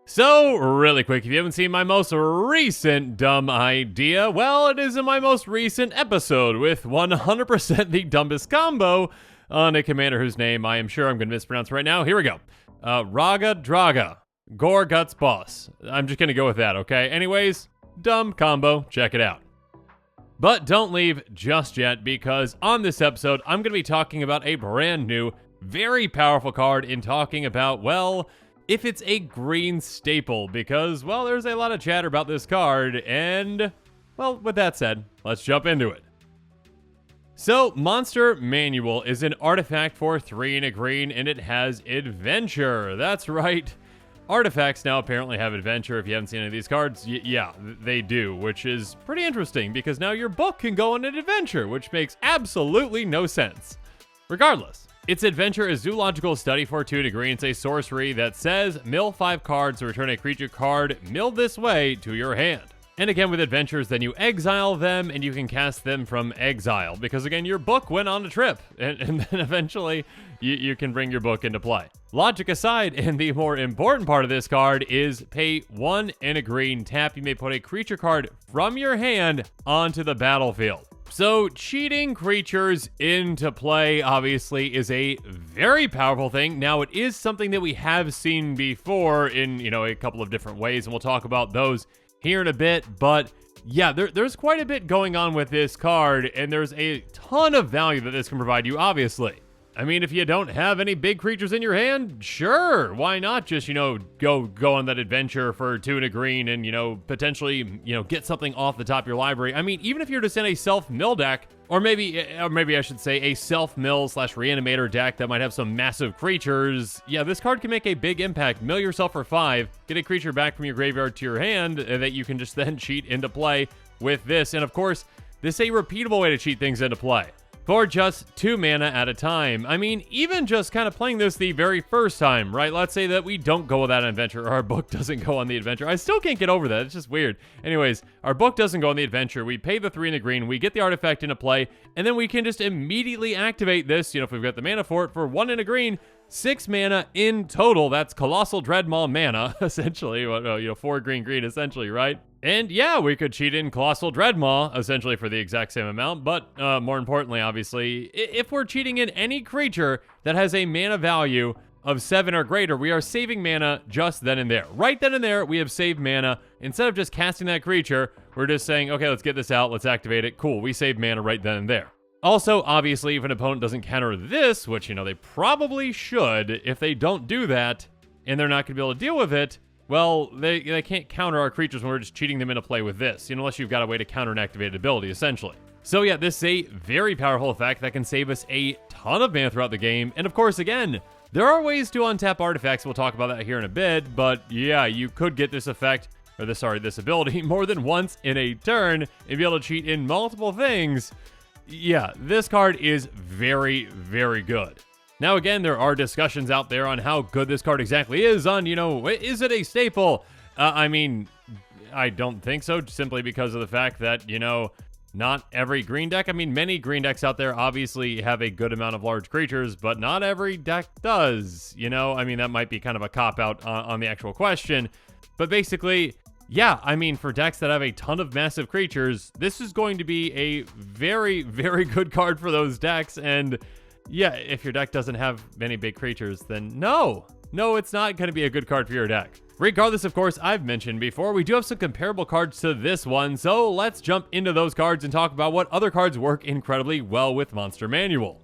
So, really quick, if you haven't seen my most recent dumb idea, well, it is in my most recent episode with 100% the dumbest combo on a commander whose name I am sure I'm going to mispronounce right now. Here we go. Raga Draga. Gore Guts Boss. I'm just going to go with that, okay? Anyways, dumb combo. Check it out. But don't leave just yet, because on this episode, I'm going to be talking about a brand new, very powerful card in talking about, well, if it's a green staple, because, well, there's a lot of chatter about this card, and, well, with that said, let's jump into it. So, Monster Manual is an artifact for 3 and a green, and it has Adventure. That's right. Artifacts now apparently have Adventure. If you haven't seen any of these cards, yeah, they do, which is pretty interesting, because now your book can go on an adventure, which makes absolutely no sense. Regardless, its Adventure is Zoological Study for 2 and a green. It's a sorcery that says mill 5 cards to return a creature card milled this way to your hand. And again, with adventures, then you exile them and you can cast them from exile, because again, your book went on a trip, and then eventually you can bring your book into play. Logic aside, and the more important part of this card is pay 1 and a green, tap. You may put a creature card from your hand onto the battlefield. So, cheating creatures into play, obviously, is a very powerful thing. Now, it is something that we have seen before in, a couple of different ways, and we'll talk about those here in a bit. But, yeah, there's quite a bit going on with this card, and there's a ton of value that this can provide you, obviously. I mean, if you don't have any big creatures in your hand, sure, why not just, go on that adventure for 2 and a green and, potentially, get something off the top of your library. I mean, even if you're just in a self-mill deck, or maybe I should say a self-mill / reanimator deck that might have some massive creatures, yeah, this card can make a big impact. Mill yourself for 5, get a creature back from your graveyard to your hand that you can just then cheat into play with this. And of course, this is a repeatable way to cheat things into play for just 2 mana at a time. I mean, even just kind of playing this the very first time, right? Let's say that we don't go with that adventure, or our book doesn't go on the adventure. I still can't get over that. It's just weird. Anyways, our book doesn't go on the adventure. We pay the 3 and a green. We get the artifact into play, and then we can just immediately activate this, if we've got the mana for it, for 1 and a green, 6 mana in total. That's Colossal Dreadmaw mana, essentially. 4 green, essentially, right? And yeah, we could cheat in Colossal Dreadmaw, essentially for the exact same amount, but more importantly, obviously, if we're cheating in any creature that has a mana value of 7 or greater, we are saving mana just then and there. Right then and there, we have saved mana. Instead of just casting that creature, we're just saying, okay, let's get this out, let's activate it. Cool, we save mana right then and there. Also, obviously, if an opponent doesn't counter this, which, they probably should, if they don't do that, and they're not going to be able to deal with it, well, they can't counter our creatures when we're just cheating them into play with this, unless you've got a way to counter an activated ability, essentially. So yeah, this is a very powerful effect that can save us a ton of mana throughout the game. And of course, again, there are ways to untap artifacts. We'll talk about that here in a bit, but yeah, you could get this effect, or this ability more than once in a turn and be able to cheat in multiple things. Yeah, this card is very, very good. Now, again, there are discussions out there on how good this card exactly is on, is it a staple? I mean, I don't think so, simply because of the fact that, not every green deck, many green decks out there obviously have a good amount of large creatures, but not every deck does, that might be kind of a cop-out on the actual question. But basically, yeah, for decks that have a ton of massive creatures, this is going to be a very, very good card for those decks. And yeah, if your deck doesn't have many big creatures, then no, it's not going to be a good card for your deck. Regardless, of course, I've mentioned before, we do have some comparable cards to this one, so let's jump into those cards and talk about what other cards work incredibly well with Monster Manual.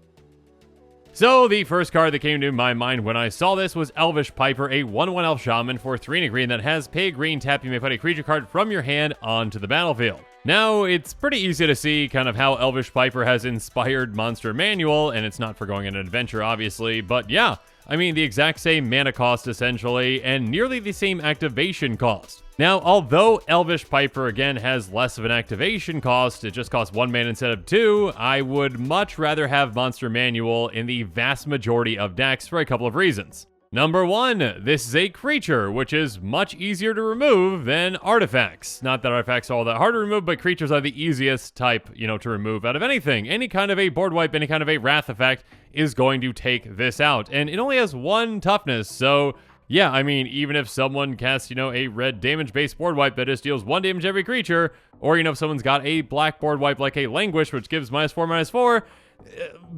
So the first card that came to my mind when I saw this was Elvish Piper, a 1/1 Elf Shaman for 3 and a green that has pay green, tap. You may put a creature card from your hand onto the battlefield. Now, it's pretty easy to see kind of how Elvish Piper has inspired Monster Manual, and it's not for going on an adventure, obviously, but yeah, the exact same mana cost, essentially, and nearly the same activation cost. Now, although Elvish Piper, again, has less of an activation cost, it just costs 1 mana instead of 2, I would much rather have Monster Manual in the vast majority of decks for a couple of reasons. Number 1, this is a creature, which is much easier to remove than artifacts. Not that artifacts are all that hard to remove, but creatures are the easiest type, to remove out of anything. Any kind of a board wipe, any kind of a wrath effect is going to take this out. And it only has 1 toughness, so yeah, I mean, even if someone casts, a red damage-based board wipe that just deals 1 damage to every creature, or, if someone's got a black board wipe like a Languish, which gives -4/-4,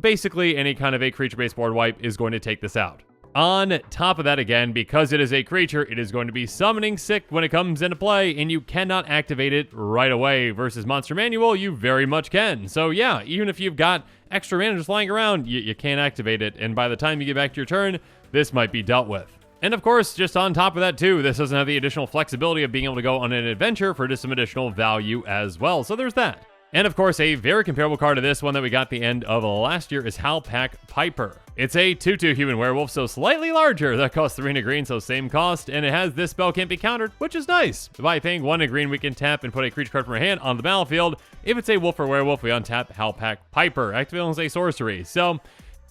basically any kind of a creature-based board wipe is going to take this out. On top of that, again, because it is a creature, it is going to be summoning sick when it comes into play, and you cannot activate it right away. Versus Monster Manual, you very much can. So yeah, even if you've got extra mana just lying around, you can't activate it, and by the time you get back to your turn, this might be dealt with. And of course, just on top of that too, this doesn't have the additional flexibility of being able to go on an adventure for just some additional value as well. So there's that. And of course, a very comparable card to this one that we got at the end of last year is Halpak Piper. It's a 2/2 human werewolf, so slightly larger. That costs 3 and a green, so same cost. And it has this spell can't be countered, which is nice. By paying 1 and a green, we can tap and put a creature card from our hand on the battlefield. If it's a wolf or werewolf, we untap Halpak Piper, activating as a sorcery. So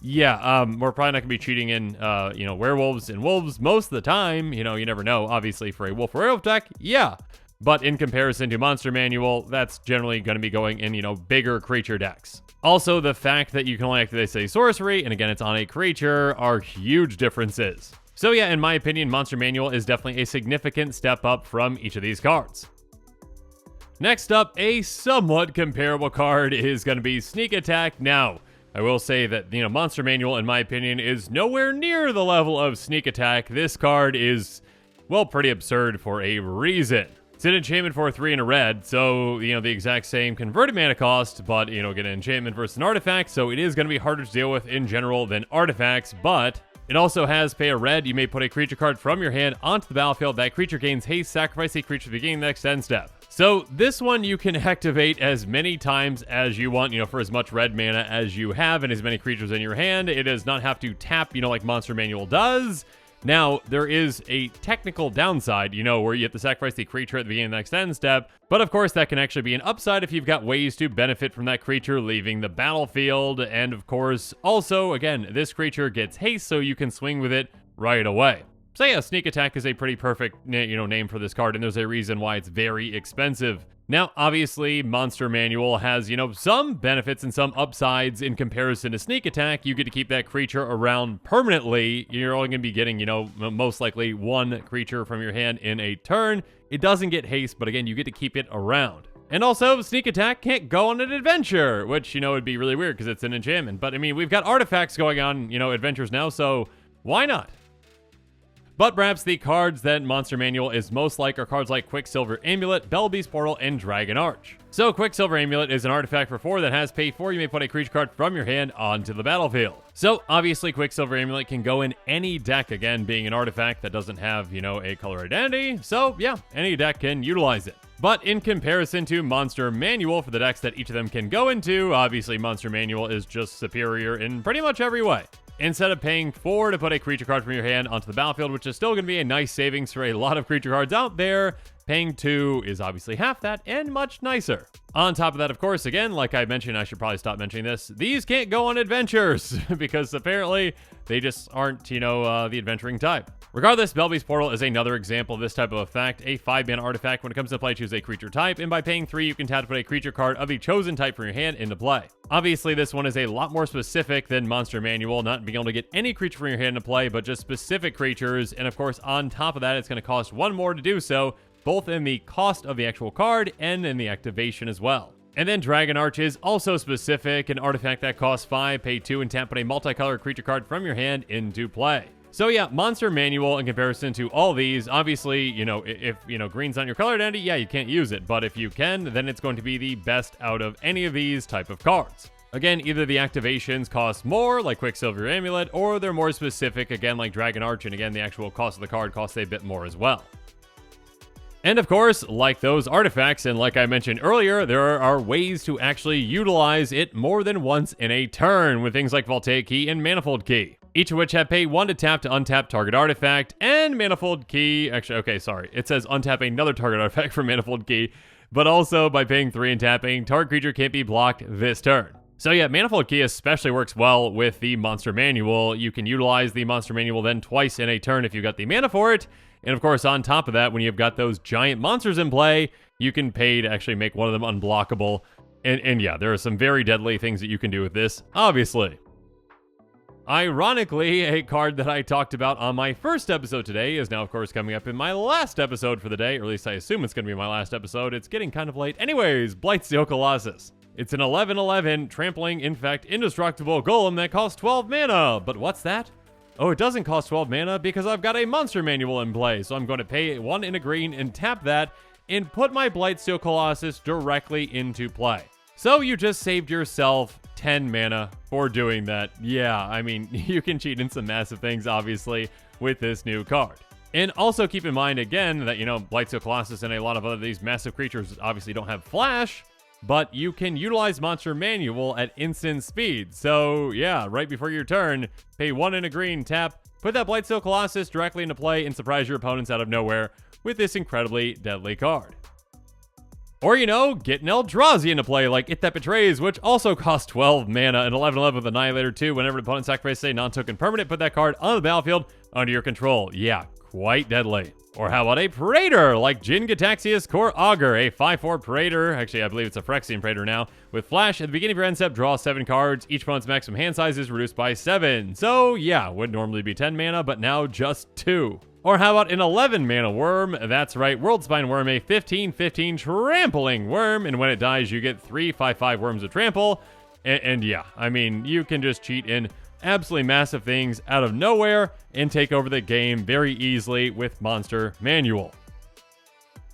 yeah, we're probably not going to be cheating in, werewolves and wolves most of the time. You never know. Obviously, for a wolf or werewolf deck, yeah. But in comparison to Monster Manual, that's generally going to be going in, bigger creature decks. Also, the fact that you can only activate a sorcery, and again, it's on a creature, are huge differences. So yeah, in my opinion, Monster Manual is definitely a significant step up from each of these cards. Next up, a somewhat comparable card is going to be Sneak Attack. Now, I will say that, Monster Manual, in my opinion, is nowhere near the level of Sneak Attack. This card is, well, pretty absurd for a reason. It's an enchantment for 3 and a red, so, the exact same converted mana cost, but, get an enchantment versus an artifact, so it is going to be harder to deal with in general than artifacts, but it also has pay a red. You may put a creature card from your hand onto the battlefield. That creature gains haste, sacrifice a creature at the beginning of the next end step. So this one you can activate as many times as you want, for as much red mana as you have and as many creatures in your hand. It does not have to tap, like Monster Manual does. Now, there is a technical downside, where you have to sacrifice the creature at the beginning of the next end step, but of course that can actually be an upside if you've got ways to benefit from that creature leaving the battlefield, and of course, also, again, this creature gets haste, so you can swing with it right away. So yeah, Sneak Attack is a pretty perfect, name for this card, and there's a reason why it's very expensive. Now, obviously, Monster Manual has, some benefits and some upsides in comparison to Sneak Attack. You get to keep that creature around permanently. You're only going to be getting, most likely 1 creature from your hand in a turn. It doesn't get haste, but again, you get to keep it around. And also, Sneak Attack can't go on an adventure, which, would be really weird because it's an enchantment. But, I mean, we've got artifacts going on, adventures now, so why not? But perhaps the cards that Monster Manual is most like are cards like Quicksilver Amulet, Belbeast Portal, and Dragon Arch. So Quicksilver Amulet is an artifact for 4 that has pay 4. You may put a creature card from your hand onto the battlefield. So obviously Quicksilver Amulet can go in any deck, again being an artifact that doesn't have, a color identity. So yeah, any deck can utilize it. But in comparison to Monster Manual, for the decks that each of them can go into, obviously Monster Manual is just superior in pretty much every way. Instead of paying 4 to put a creature card from your hand onto the battlefield, which is still going to be a nice savings for a lot of creature cards out there, paying 2 is obviously half that and much nicer. On top of that, of course, again, like I mentioned, I should probably stop mentioning this, these can't go on adventures because apparently they just aren't, the adventuring type. Regardless, Belbeast Portal is another example of this type of effect. A 5-mana artifact. When it comes to play, choose a creature type, and by paying 3, you can tap to put a creature card of the chosen type from your hand into play. Obviously, this one is a lot more specific than Monster Manual, not being able to get any creature from your hand into play, but just specific creatures, and of course, on top of that, it's going to cost 1 more to do so, both in the cost of the actual card and in the activation as well. And then Dragon Arch is also specific, an artifact that costs 5, pay 2, and tap put a multicolored creature card from your hand into play. So yeah, Monster Manual in comparison to all these, obviously, if, green's not your color identity, yeah, you can't use it. But if you can, then it's going to be the best out of any of these type of cards. Again, either the activations cost more, like Quicksilver Amulet, or they're more specific, again, like Dragon Arch, and again, the actual cost of the card costs a bit more as well. And of course, like those artifacts, and like I mentioned earlier, there are ways to actually utilize it more than once in a turn with things like Voltaic Key and Manifold Key. Each of which have pay 1 to tap to untap target artifact, and Manifold Key, actually, okay, sorry, it says untap another target artifact for Manifold Key, but also by paying 3 and tapping, target creature can't be blocked this turn. So yeah, Manifold Key especially works well with the Monster Manual. You can utilize the Monster Manual then twice in a turn if you've got the mana for it. And of course, on top of that, when you've got those giant monsters in play, you can pay to actually make one of them unblockable. And yeah, there are some very deadly things that you can do with this, obviously. Ironically, a card that I talked about on my first episode today is now, of course, coming up in my last episode for the day, or at least I assume it's going to be my last episode. It's getting kind of late. Anyways, Blightsteel Colossus. It's an 11/11 trampling, infect, indestructible golem that costs 12 mana. But what's that? Oh, it doesn't cost 12 mana because I've got a Monster Manual in play, so I'm going to pay 1 in a green and tap that and put my Blightsteel Colossus directly into play. So you just saved yourself 10 mana for doing that. Yeah, I mean, you can cheat in some massive things, obviously, with this new card. And also keep in mind, again, that, Blightsteel Colossus and a lot of other these massive creatures obviously don't have flash, but you can utilize Monster Manual at instant speed. So, yeah, right before your turn, pay 1 in a green, tap, put that Blightsteel Colossus directly into play and surprise your opponents out of nowhere with this incredibly deadly card. Or, get an Eldrazi into play like It That Betrays, which also costs 12 mana, and 11/11 with Annihilator 2. Whenever an opponent sacrifices a non-token permanent, put that card on the battlefield under your control. Yeah, quite deadly. Or how about a Praetor, like Jin Gataxias Core Augur, a 5/4 Praetor, actually I believe it's a Phyrexian Praetor now, with Flash. At the beginning of your end step, draw 7 cards. Each opponent's maximum hand size is reduced by 7. So yeah, would normally be 10 mana, but now just 2. Or how about an 11 mana worm? That's right, Worldspine Worm, a 15/15 trampling worm, and when it dies, you get 3 5/5 worms to trample. And yeah, I mean, you can just cheat in absolutely massive things out of nowhere and take over the game very easily with Monster Manual.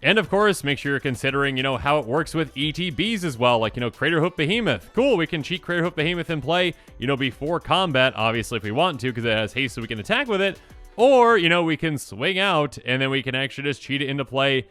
And of course, make sure you're considering, how it works with ETBs as well, like, Craterhoof Behemoth. Cool, we can cheat Craterhoof Behemoth in play, before combat, obviously, if we want to, because it has haste so we can attack with it. Or, we can swing out and then we can actually just cheat it into play,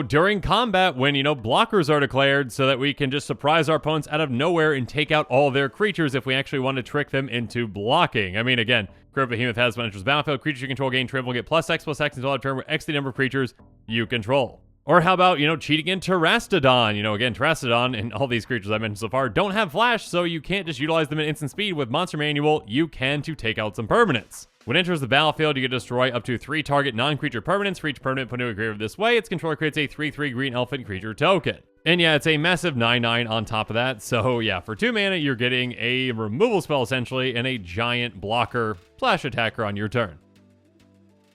during combat when, blockers are declared so that we can just surprise our opponents out of nowhere and take out all their creatures if we actually want to trick them into blocking. I mean, again, Craterhoof Behemoth has when it enters battlefield, creatures you control gain trample, get +X/+X until end turn with X the number of creatures you control. Or how about, cheating in Terastodon? Again, Terastodon and all these creatures I mentioned so far don't have flash, so you can't just utilize them at instant speed. With Monster Manual, you can to take out some permanents. When it enters the battlefield, you can destroy up to 3 target non-creature permanents. For each permanent put into a graveyard this way, its controller creates a 3/3 green elephant creature token. And yeah, it's a massive 9/9 on top of that. So yeah, for 2 mana, you're getting a removal spell essentially and a giant blocker / attacker on your turn.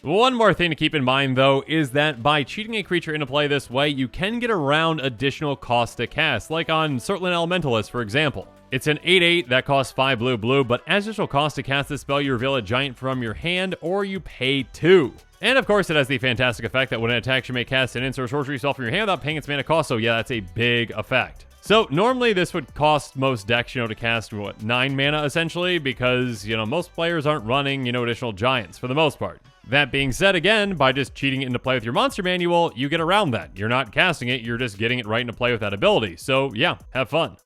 One more thing to keep in mind, though, is that by cheating a creature into play this way, you can get around additional costs to cast, like on Surtland Elementalist, for example. It's an 8/8 that costs 5 blue, but as additional cost to cast this spell, you reveal a giant from your hand, or you pay 2. And of course, it has the fantastic effect that when it attacks, you may cast an instant sorcery spell from your hand without paying its mana cost, so yeah, that's a big effect. So normally this would cost most decks, to cast, 9 mana essentially, because, most players aren't running, additional giants for the most part. That being said, again, by just cheating it into play with your Monster Manual, you get around that. You're not casting it, you're just getting it right into play with that ability. So yeah, have fun.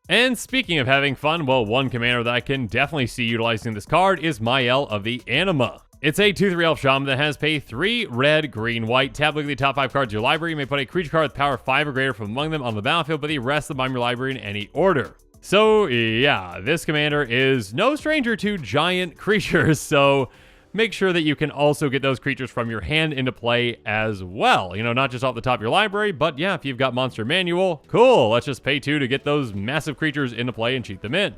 And speaking of having fun, well, one commander that I can definitely see utilizing this card is Mael of the Anima. It's a 2/3 elf shaman that has pay 3 red, green, white. Tap, look at the top 5 cards of your library. You may put a creature card with power 5 or greater from among them on the battlefield, but the rest of them on your library in any order. So yeah, this commander is no stranger to giant creatures, so make sure that you can also get those creatures from your hand into play as well. Not just off the top of your library, but yeah, if you've got Monster Manual, cool, let's just pay 2 to get those massive creatures into play and cheat them in.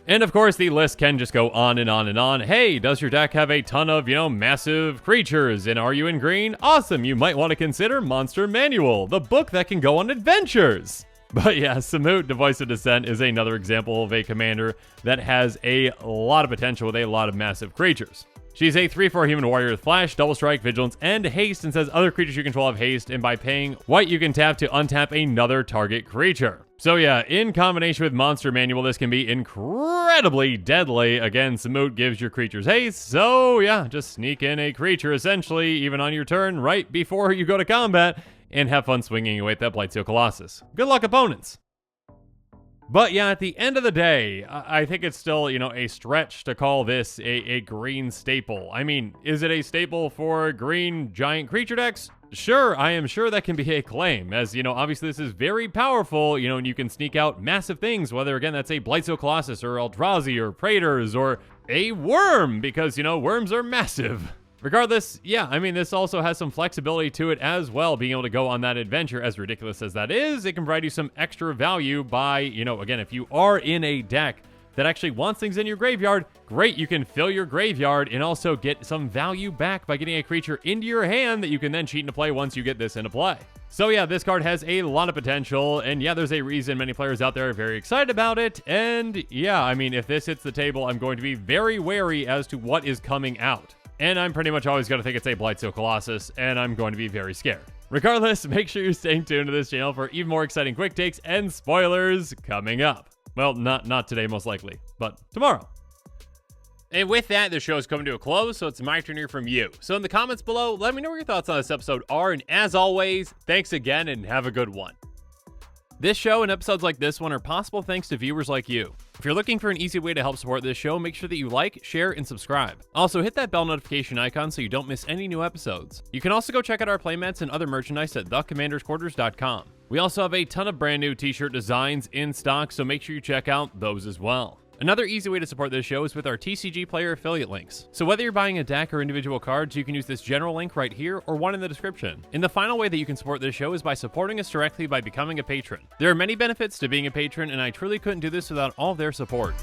And of course, the list can just go on and on and on. Hey, does your deck have a ton of, massive creatures? And are you in green? Awesome, you might want to consider Monster Manual, the book that can go on adventures. But yeah, Samut, the Voice of Dissent, is another example of a commander that has a lot of potential with a lot of massive creatures. She's a 3/4 human warrior with flash, double strike, vigilance, and haste, and says other creatures you control have haste, and by paying white you can tap to untap another target creature. So yeah, in combination with Monster Manual, this can be incredibly deadly. Again, Samut gives your creatures haste, so yeah, just sneak in a creature essentially, even on your turn, right before you go to combat, and have fun swinging away at that Blightsteel Colossus. Good luck, opponents! But yeah, at the end of the day, I think it's still, a stretch to call this a green staple. I mean, is it a staple for green giant creature decks? Sure, I am sure that can be a claim, as, obviously this is very powerful, and you can sneak out massive things, whether, again, that's a Blightsteel Colossus, or Eldrazi, or Praetors, or a Worm, because, worms are massive. Regardless, yeah, I mean, this also has some flexibility to it as well, being able to go on that adventure. As ridiculous as that is, it can provide you some extra value by, again, if you are in a deck that actually wants things in your graveyard, great, you can fill your graveyard and also get some value back by getting a creature into your hand that you can then cheat into play once you get this into play. So yeah, this card has a lot of potential, and yeah, there's a reason many players out there are very excited about it, and yeah, I mean, if this hits the table, I'm going to be very wary as to what is coming out. And I'm pretty much always going to think it's a Blightsteel Colossus, and I'm going to be very scared. Regardless, make sure you're staying tuned to this channel for even more exciting quick takes and spoilers coming up. Well, not today, most likely, but tomorrow. And with that, the show is coming to a close, so it's my turn to hear from you. So in the comments below, let me know what your thoughts on this episode are, and as always, thanks again, and have a good one. This show and episodes like this one are possible thanks to viewers like you. If you're looking for an easy way to help support this show, make sure that you like, share, and subscribe. Also, hit that bell notification icon so you don't miss any new episodes. You can also go check out our playmats and other merchandise at thecommandersquarters.com. We also have a ton of brand new t-shirt designs in stock, so make sure you check out those as well. Another easy way to support this show is with our TCG Player affiliate links. So whether you're buying a deck or individual cards, you can use this general link right here or one in the description. And the final way that you can support this show is by supporting us directly by becoming a patron. There are many benefits to being a patron, and I truly couldn't do this without all of their support.